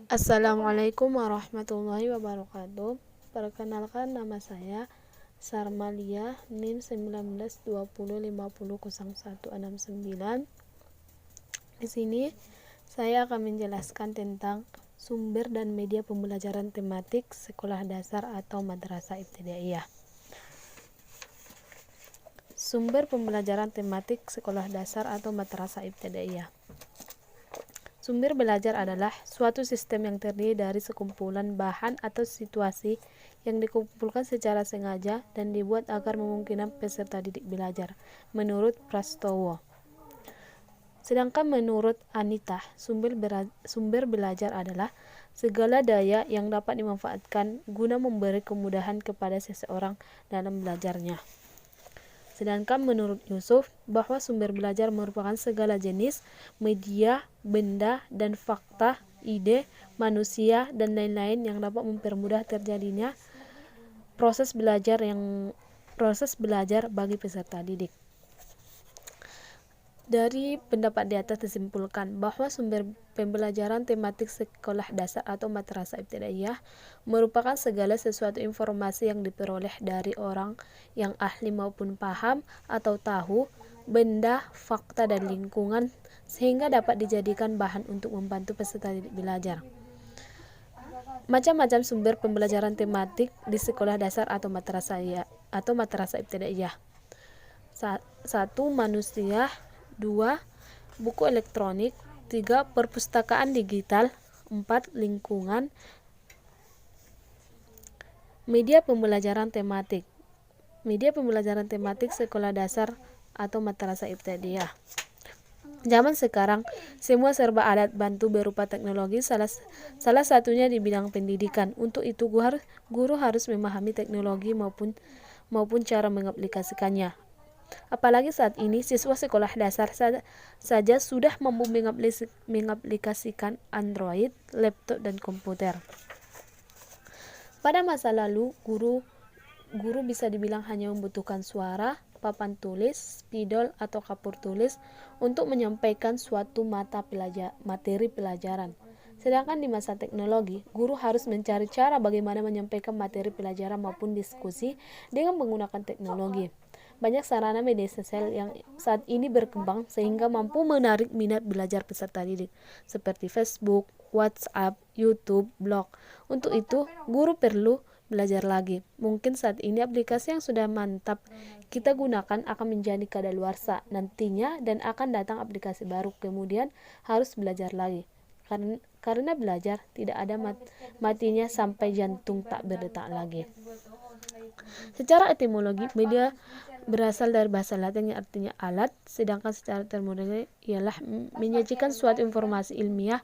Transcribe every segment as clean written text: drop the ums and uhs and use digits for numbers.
Assalamualaikum warahmatullahi wabarakatuh. Perkenalkan, nama saya Sarmalia, NIM 1920500169. Di sini saya akan menjelaskan tentang sumber dan media pembelajaran tematik sekolah dasar atau madrasah ibtidaiyah. Sumber pembelajaran tematik sekolah dasar atau madrasah ibtidaiyah. Sumber belajar adalah suatu sistem yang terdiri dari sekumpulan bahan atau situasi yang dikumpulkan secara sengaja dan dibuat agar memungkinkan peserta didik belajar, menurut Prastowo. Sedangkan menurut Anita, sumber belajar adalah segala daya yang dapat dimanfaatkan guna memberi kemudahan kepada seseorang dalam belajarnya. Sedangkan menurut Yusuf, bahwa sumber belajar merupakan segala jenis, media, benda, dan fakta, ide, manusia, dan lain-lain yang dapat mempermudah terjadinya proses belajar bagi peserta didik. Dari pendapat di atas disimpulkan bahwa sumber pembelajaran tematik sekolah dasar atau madrasah ibtidaiyah merupakan segala sesuatu informasi yang diperoleh dari orang yang ahli maupun paham atau tahu benda, fakta, dan lingkungan sehingga dapat dijadikan bahan untuk membantu peserta didik belajar. Macam-macam sumber pembelajaran tematik di sekolah dasar atau madrasah ibtidaiyah. 1. Manusia. 2. Buku elektronik. 3. Perpustakaan digital. 4. Lingkungan. Media pembelajaran tematik. Media pembelajaran tematik sekolah dasar atau madrasah ibtidaiyah. Zaman sekarang, semua serba alat bantu berupa teknologi, salah satunya di bidang pendidikan. Untuk itu, guru harus memahami teknologi maupun cara mengaplikasikannya. Apalagi saat ini siswa sekolah dasar saja sudah mampu mengaplikasikan Android, laptop, dan komputer. Pada masa lalu, guru bisa dibilang hanya membutuhkan suara, papan tulis, spidol, atau kapur tulis untuk menyampaikan suatu materi pelajaran. Sedangkan di masa teknologi, guru harus mencari cara bagaimana menyampaikan materi pelajaran maupun diskusi dengan menggunakan teknologi. Banyak sarana media sosial yang saat ini berkembang sehingga mampu menarik minat belajar peserta didik, seperti Facebook, WhatsApp, YouTube, blog. Untuk itu, guru perlu belajar lagi. Mungkin saat ini aplikasi yang sudah mantap kita gunakan akan menjadi kadaluarsa nantinya dan akan datang aplikasi baru, kemudian harus belajar lagi. Karena belajar tidak ada matinya sampai jantung tak berdetak lagi. Secara etimologi, media berasal dari bahasa Latin yang artinya alat, sedangkan secara termodernnya ialah menyajikan suatu informasi ilmiah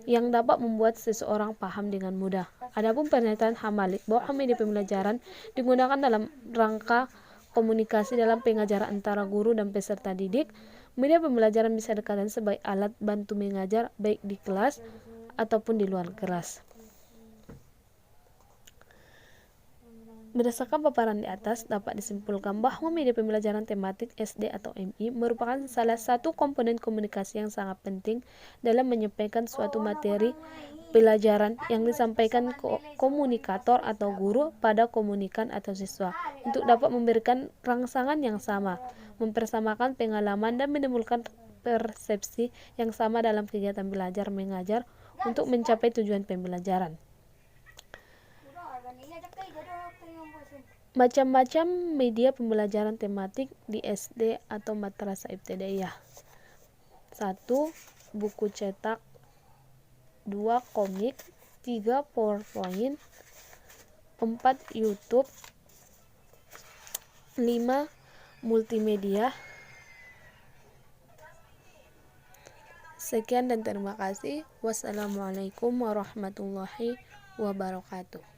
yang dapat membuat seseorang paham dengan mudah. Adapun pernyataan Hamalik bahwa media pembelajaran digunakan dalam rangka komunikasi dalam pengajaran antara guru dan peserta didik, media pembelajaran bisa dikatakan sebagai alat bantu mengajar baik di kelas ataupun di luar kelas. Berdasarkan paparan di atas, dapat disimpulkan bahwa media pembelajaran tematik SD atau MI merupakan salah satu komponen komunikasi yang sangat penting dalam menyampaikan suatu materi pelajaran yang disampaikan komunikator atau guru pada komunikan atau siswa untuk dapat memberikan rangsangan yang sama, mempersamakan pengalaman dan menimbulkan persepsi yang sama dalam kegiatan belajar mengajar untuk mencapai tujuan pembelajaran. Macam-macam media pembelajaran tematik di SD atau madrasah ibtidaiyah. 1. Buku cetak. 2. Komik. 3. PowerPoint. 4. YouTube. 5. Multimedia. Sekian dan terima kasih. Wassalamualaikum warahmatullahi wabarakatuh.